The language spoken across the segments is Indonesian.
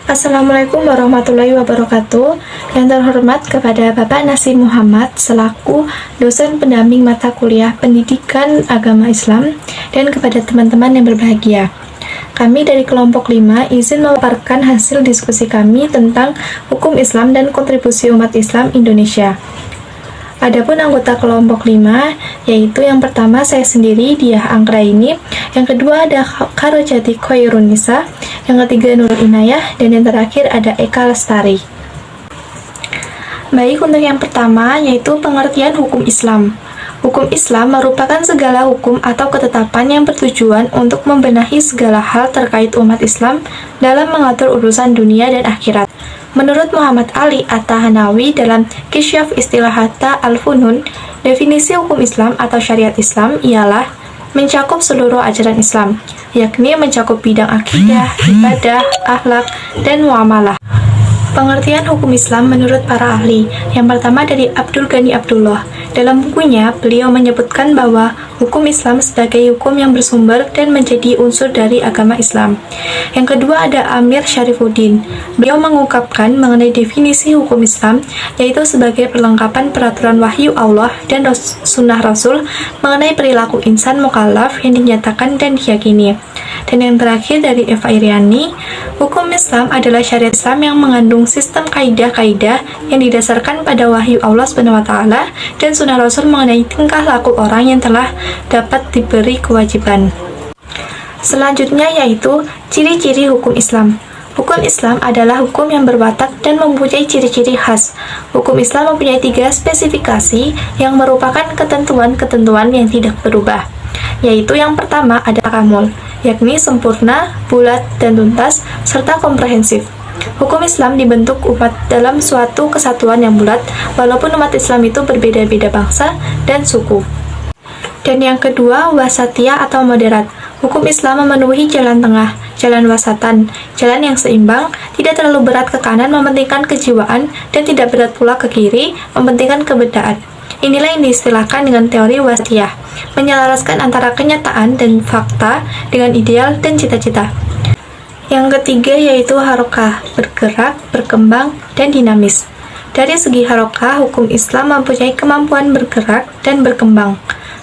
Assalamualaikum warahmatullahi wabarakatuh. Yang terhormat kepada Bapak Nasir Muhammad selaku dosen pendamping mata kuliah Pendidikan Agama Islam dan kepada teman-teman yang berbahagia. Kami dari kelompok 5 izin memaparkan hasil diskusi kami tentang hukum Islam dan kontribusi umat Islam Indonesia. Adapun anggota kelompok 5, yaitu yang pertama saya sendiri, Diah Anggraini, yang kedua ada Karojati Khairunisa, yang ketiga Nurul Inayah, dan yang terakhir ada Eka Lestari. Baik, untuk yang pertama, yaitu pengertian hukum Islam. Hukum Islam merupakan segala hukum atau ketetapan yang bertujuan untuk membenahi segala hal terkait umat Islam dalam mengatur urusan dunia dan akhirat. Menurut Muhammad Ali At-Tahanawi dalam Kisyaf Istilahata Al-Funun, definisi hukum Islam atau syariat Islam ialah mencakup seluruh ajaran Islam, yakni mencakup bidang akidah, ibadah, akhlak, dan muamalah. Pengertian hukum Islam menurut para ahli. Yang pertama dari Abdul Ghani Abdullah. Dalam bukunya, beliau menyebutkan bahwa hukum Islam sebagai hukum yang bersumber dan menjadi unsur dari agama Islam. Yang kedua ada Amir Syarifuddin. Beliau mengungkapkan mengenai definisi hukum Islam, yaitu sebagai perlengkapan peraturan wahyu Allah dan sunnah Rasul mengenai perilaku insan mukallaf yang dinyatakan dan diyakini. Dan yang terakhir dari Eva Iriani, hukum Islam adalah syariat Islam yang mengandung sistem kaidah-kaidah yang didasarkan pada wahyu Allah SWT dan sunnah Rasul mengenai tingkah laku orang yang telah dapat diberi kewajiban. Selanjutnya yaitu ciri-ciri hukum Islam. Hukum Islam adalah hukum yang berwatak dan mempunyai ciri-ciri khas. Hukum Islam mempunyai 3 spesifikasi yang merupakan ketentuan-ketentuan yang tidak berubah. Yaitu yang pertama ada takamul, yakni sempurna, bulat, dan tuntas, serta komprehensif. Hukum Islam dibentuk umat dalam suatu kesatuan yang bulat, walaupun umat Islam itu berbeda-beda bangsa dan suku. Dan yang kedua, wasatiyah atau moderat. Hukum Islam memenuhi jalan tengah, jalan wasatan, jalan yang seimbang, tidak terlalu berat ke kanan mementingkan kejiwaan, dan tidak berat pula ke kiri mementingkan kebedaan. Inilah yang diistilahkan dengan teori wasatiyah, menyelaraskan antara kenyataan dan fakta dengan ideal dan cita-cita. Yang ketiga yaitu harokah, bergerak, berkembang, dan dinamis. Dari segi harokah, hukum Islam mempunyai kemampuan bergerak dan berkembang,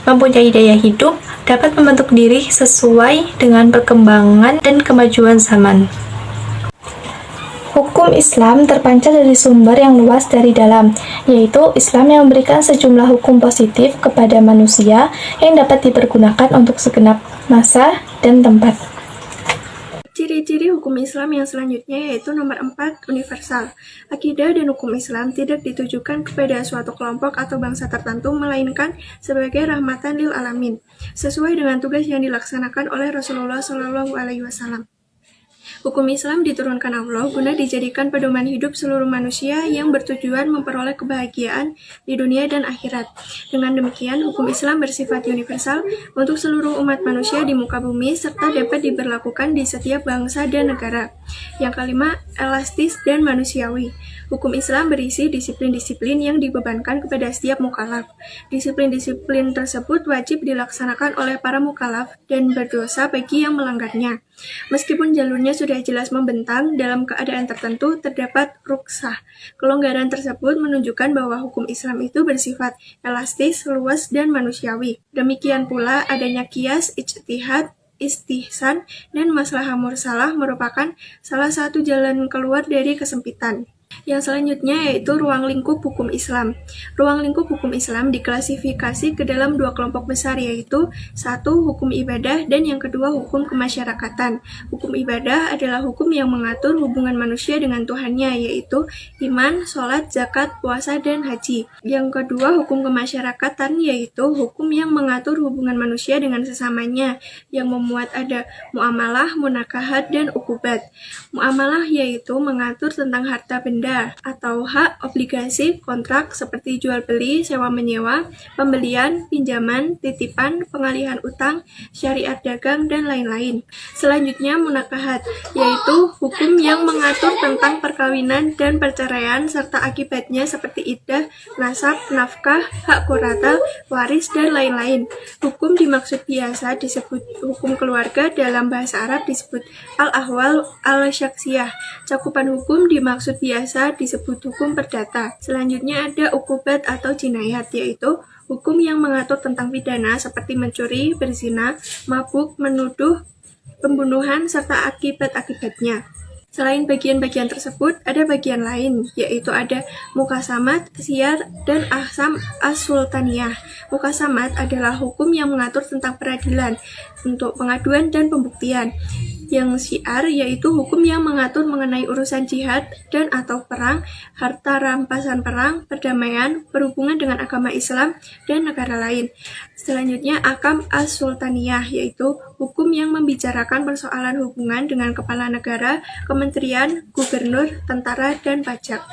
mempunyai daya hidup, dapat membentuk diri sesuai dengan perkembangan dan kemajuan zaman. Hukum Islam terpancar dari sumber yang luas dari dalam, yaitu Islam yang memberikan sejumlah hukum positif kepada manusia yang dapat dipergunakan untuk segenap masa dan tempat. Ciri-ciri hukum Islam yang selanjutnya yaitu nomor 4, universal. Akidah dan hukum Islam tidak ditujukan kepada suatu kelompok atau bangsa tertentu, melainkan sebagai rahmatan lil alamin, sesuai dengan tugas yang dilaksanakan oleh Rasulullah SAW. Hukum Islam diturunkan Allah guna dijadikan pedoman hidup seluruh manusia yang bertujuan memperoleh kebahagiaan di dunia dan akhirat. Dengan demikian, hukum Islam bersifat universal untuk seluruh umat manusia di muka bumi serta dapat diberlakukan di setiap bangsa dan negara. Yang kelima, elastis dan manusiawi. Hukum Islam berisi disiplin-disiplin yang dibebankan kepada setiap mukallaf. Disiplin-disiplin tersebut wajib dilaksanakan oleh para mukallaf dan berdosa bagi yang melanggarnya. Meskipun jalurnya sudah jelas membentang, dalam keadaan tertentu terdapat rukhsah. Kelonggaran tersebut menunjukkan bahwa hukum Islam itu bersifat elastis, luas, dan manusiawi. Demikian pula adanya qiyas, ijtihad, istihsan, dan maslahah mursalah merupakan salah satu jalan keluar dari kesempitan. Yang selanjutnya yaitu ruang lingkup hukum Islam. Ruang lingkup hukum Islam diklasifikasi ke dalam 2 kelompok besar, yaitu 1. Hukum ibadah dan yang kedua hukum kemasyarakatan. Hukum ibadah adalah hukum yang mengatur hubungan manusia dengan Tuhannya, yaitu iman, sholat, zakat, puasa, dan haji. Yang kedua hukum kemasyarakatan yaitu hukum yang mengatur hubungan manusia dengan sesamanya, yang memuat ada muamalah, munakahat, dan ukubat. Muamalah yaitu mengatur tentang harta benda benda atau hak obligasi kontrak seperti jual beli, sewa menyewa, pembelian, pinjaman, titipan, pengalihan utang, syariat dagang, dan lain-lain. Selanjutnya munakahat, yaitu hukum yang mengatur tentang perkawinan dan perceraian serta akibatnya seperti iddah, nasab, nafkah, hak qurrata, waris, dan lain-lain. Hukum dimaksud biasa disebut hukum keluarga, dalam bahasa Arab disebut al-ahwal al-syaksiyah. Cakupan hukum dimaksud biasa disebut hukum perdata. Selanjutnya ada ukubat atau jinayat, yaitu hukum yang mengatur tentang pidana seperti mencuri, berzina, mabuk, menuduh, pembunuhan, serta akibat-akibatnya. Selain bagian-bagian tersebut, ada bagian lain, yaitu ada mukasamat, syiar, dan ahsam as-sultaniyah. Mukasamat adalah hukum yang mengatur tentang peradilan untuk pengaduan dan pembuktian. Yang syiar yaitu hukum yang mengatur mengenai urusan jihad dan atau perang, harta rampasan perang, perdamaian, berhubungan dengan agama Islam, dan negara lain. Selanjutnya, akam as-sultaniyah yaitu hukum yang membicarakan persoalan hubungan dengan kepala negara, kementerian, gubernur, tentara, dan pajak.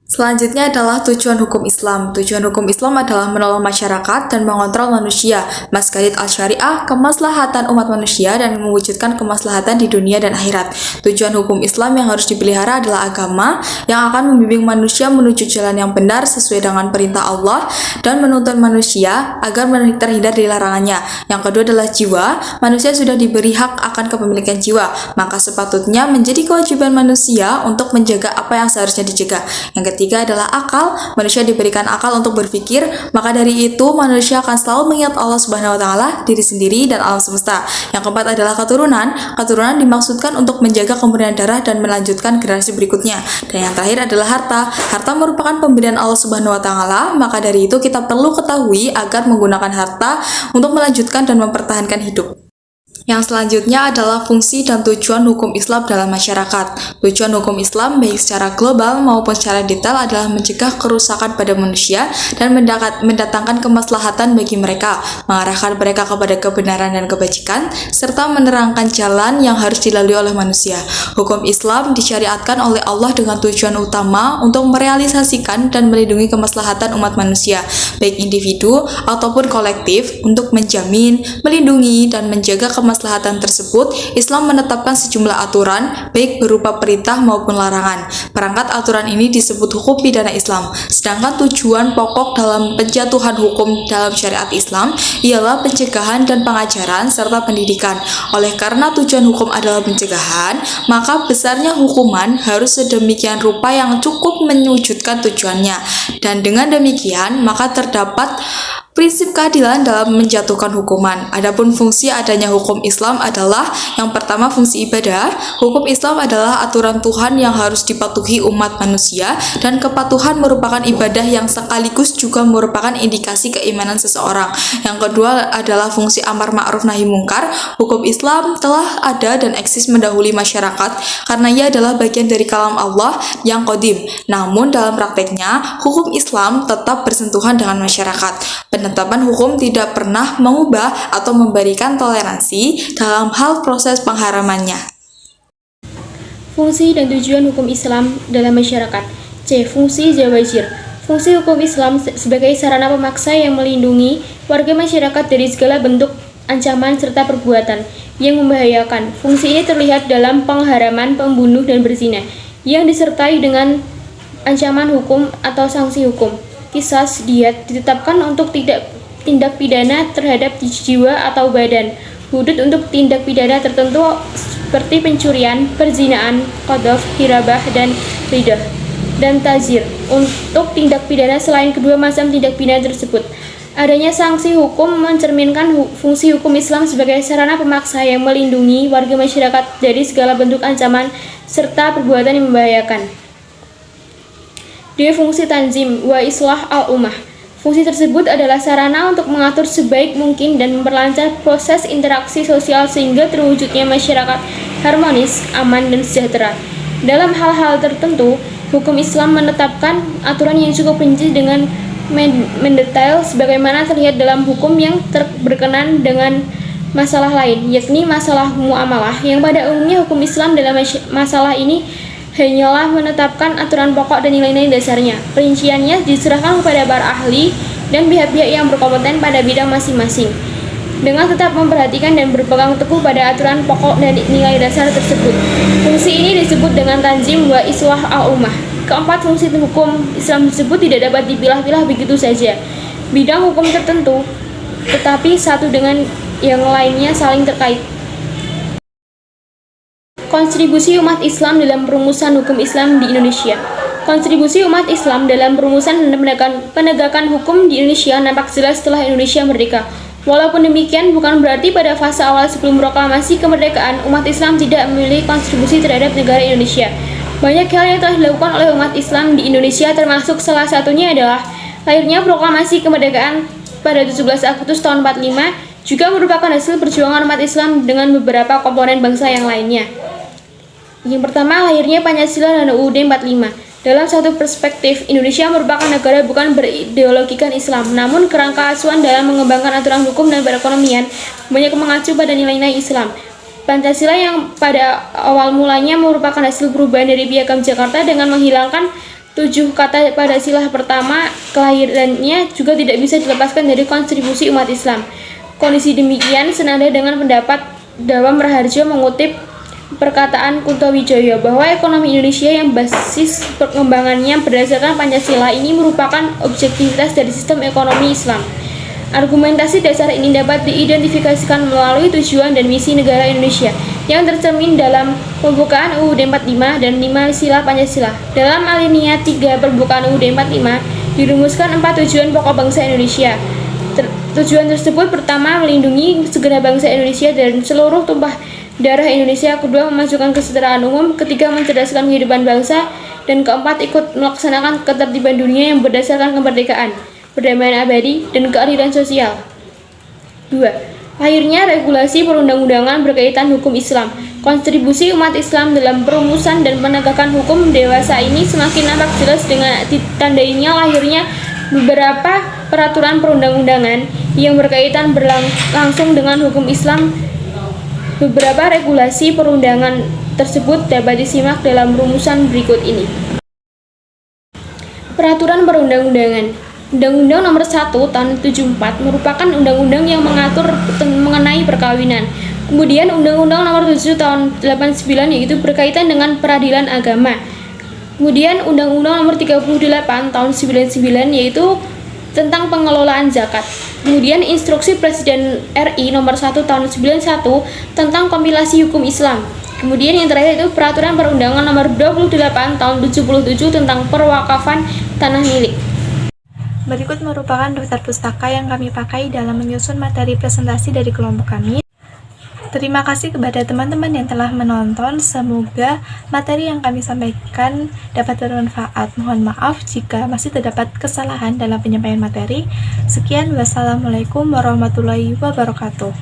Selanjutnya adalah tujuan hukum Islam. Tujuan hukum Islam adalah menolong masyarakat dan mengontrol manusia, maskalit al-syariah, kemaslahatan umat manusia, dan mewujudkan kemaslahatan di dunia dan akhirat. Tujuan hukum Islam yang harus dipelihara adalah agama yang akan membimbing manusia menuju jalan yang benar sesuai dengan perintah Allah dan menuntun manusia agar terhindar dari larangannya. Yang kedua adalah jiwa. Manusia sudah diberi hak akan kepemilikan jiwa, maka sepatutnya menjadi kewajiban manusia untuk menjaga apa yang seharusnya dijaga. Yang ketiga adalah akal. Manusia diberikan akal untuk berpikir, maka dari itu manusia akan selalu mengingat Allah Subhanahu wa taala, diri sendiri, dan alam semesta. Yang keempat adalah keturunan. Keturunan dimaksudkan untuk menjaga kemurnian darah dan melanjutkan generasi berikutnya. Dan yang terakhir adalah harta. Harta merupakan pemberian Allah Subhanahu wa taala, maka dari itu kita perlu ketahui agar menggunakan harta untuk melanjutkan dan mempertahankan hidup. Yang selanjutnya adalah fungsi dan tujuan hukum Islam dalam masyarakat. Tujuan hukum Islam baik secara global maupun secara detail adalah mencegah kerusakan pada manusia dan mendatangkan kemaslahatan bagi mereka, mengarahkan mereka kepada kebenaran dan kebajikan, serta menerangkan jalan yang harus dilalui oleh manusia. Hukum Islam disyariatkan oleh Allah dengan tujuan utama untuk merealisasikan dan melindungi kemaslahatan umat manusia, baik individu ataupun kolektif, untuk menjamin, melindungi, dan menjaga kemaslahatan tersebut. Islam menetapkan sejumlah aturan baik berupa perintah maupun larangan. Perangkat aturan ini disebut hukum pidana Islam. Sedangkan tujuan pokok dalam penjatuhan hukum dalam syariat Islam ialah pencegahan dan pengajaran serta pendidikan. Oleh karena tujuan hukum adalah pencegahan, maka besarnya hukuman harus sedemikian rupa yang cukup menyujudkan tujuannya. Dan dengan demikian, maka terdapat prinsip keadilan dalam menjatuhkan hukuman. Adapun fungsi adanya hukum Islam adalah yang pertama, fungsi ibadah. Hukum Islam adalah aturan Tuhan yang harus dipatuhi umat manusia, dan kepatuhan merupakan ibadah yang sekaligus juga merupakan indikasi keimanan seseorang. Yang kedua adalah fungsi amar ma'ruf nahi mungkar. Hukum Islam telah ada dan eksis mendahului masyarakat karena ia adalah bagian dari kalam Allah yang qadim. Namun dalam prakteknya, hukum Islam tetap bersentuhan dengan masyarakat. Penetapan hukum tidak pernah mengubah atau memberikan toleransi dalam hal proses pengharamannya. Fungsi dan tujuan hukum Islam dalam masyarakat. C. Fungsi zawajir. Fungsi hukum Islam sebagai sarana pemaksa yang melindungi warga masyarakat dari segala bentuk ancaman serta perbuatan yang membahayakan. Fungsi ini terlihat dalam pengharaman pembunuh dan berzina yang disertai dengan ancaman hukum atau sanksi hukum. Qisas diat ditetapkan untuk tindak pidana terhadap jiwa atau badan. Hudud untuk tindak pidana tertentu seperti pencurian, perzinaan, qadhaf, hirabah, dan ridah. Dan tazir untuk tindak pidana selain kedua macam tindak pidana tersebut. Adanya sanksi hukum mencerminkan fungsi hukum Islam sebagai sarana pemaksa yang melindungi warga masyarakat dari segala bentuk ancaman serta perbuatan yang membahayakan. D. Fungsi tanzim wa islah al-ummah. Fungsi tersebut adalah sarana untuk mengatur sebaik mungkin dan memperlancar proses interaksi sosial sehingga terwujudnya masyarakat harmonis, aman, dan sejahtera. Dalam hal-hal tertentu, hukum Islam menetapkan aturan yang cukup rinci dengan mendetail sebagaimana terlihat dalam hukum yang berkenan dengan masalah lain, yakni masalah muamalah, yang pada umumnya hukum Islam dalam masalah ini hanyalah menetapkan aturan pokok dan nilai-nilai dasarnya. Perinciannya diserahkan kepada para ahli dan pihak-pihak yang berkompeten pada bidang masing-masing, dengan tetap memperhatikan dan berpegang teguh pada aturan pokok dan nilai dasar tersebut. Fungsi ini disebut dengan tanzim wa islah al-ummah. Keempat, fungsi hukum Islam tersebut tidak dapat dipilah-pilah begitu saja. Bidang hukum tertentu, tetapi satu dengan yang lainnya saling terkait. Kontribusi umat Islam dalam perumusan hukum Islam di Indonesia. Kontribusi umat Islam dalam perumusan dan penegakan hukum di Indonesia nampak jelas setelah Indonesia merdeka. Walaupun demikian, bukan berarti pada fase awal sebelum proklamasi kemerdekaan, umat Islam tidak memiliki kontribusi terhadap negara Indonesia. Banyak hal yang telah dilakukan oleh umat Islam di Indonesia, termasuk salah satunya adalah lahirnya proklamasi kemerdekaan pada 17 Agustus tahun 45, juga merupakan hasil perjuangan umat Islam dengan beberapa komponen bangsa yang lainnya. Yang pertama, lahirnya Pancasila dan UUD 45. Dalam satu perspektif, Indonesia merupakan negara bukan berideologikan Islam, namun kerangka acuan dalam mengembangkan aturan hukum dan perekonomian banyak mengacu pada nilai-nilai Islam. Pancasila yang pada awal mulanya merupakan hasil perubahan dari Piagam Jakarta dengan menghilangkan 7 kata pada sila pertama, kelahirannya juga tidak bisa dilepaskan dari kontribusi umat Islam. Kondisi demikian senada dengan pendapat Dawam Raharjo mengutip perkataan Kunto Wijoyo bahwa ekonomi Indonesia yang basis pengembangannya berdasarkan Pancasila ini merupakan objektivitas dari sistem ekonomi Islam. Argumentasi dasar ini dapat diidentifikasikan melalui tujuan dan misi negara Indonesia yang tercermin dalam pembukaan UUD 45 dan 5 sila Pancasila. Dalam alinea 3 pembukaan UUD 45 dirumuskan 4 tujuan pokok bangsa Indonesia. Tujuan tersebut pertama, melindungi segenap bangsa Indonesia dan seluruh tumpah darah Indonesia. Kedua, memajukan kesejahteraan umum. Ketiga, mencerdaskan kehidupan bangsa. Dan keempat, ikut melaksanakan ketertiban dunia yang berdasarkan kemerdekaan, perdamaian abadi, dan keadilan sosial. 2. Lahirnya regulasi perundang-undangan berkaitan hukum Islam. Kontribusi umat Islam dalam perumusan dan penegakan hukum dewasa ini semakin nampak jelas dengan ditandainya lahirnya beberapa peraturan perundang-undangan yang berkaitan langsung dengan hukum Islam. Beberapa regulasi perundangan tersebut dapat disimak dalam rumusan berikut ini. Peraturan perundang-undangan. Undang-Undang Nomor 1 Tahun 74 merupakan undang-undang yang mengatur mengenai perkawinan. Kemudian Undang-Undang Nomor 7 Tahun 89 yaitu berkaitan dengan peradilan agama. Kemudian Undang-Undang Nomor 38 Tahun 99 yaitu tentang pengelolaan zakat. Kemudian Instruksi Presiden RI Nomor 1 Tahun 91 tentang kompilasi hukum Islam. Kemudian yang terakhir itu Peraturan Perundangan Nomor 28 Tahun 77 tentang perwakafan tanah milik. Berikut merupakan daftar pustaka yang kami pakai dalam menyusun materi presentasi dari kelompok kami. Terima kasih kepada teman-teman yang telah menonton. Semoga materi yang kami sampaikan dapat bermanfaat. Mohon maaf jika masih terdapat kesalahan dalam penyampaian materi. Sekian, wassalamualaikum warahmatullahi wabarakatuh.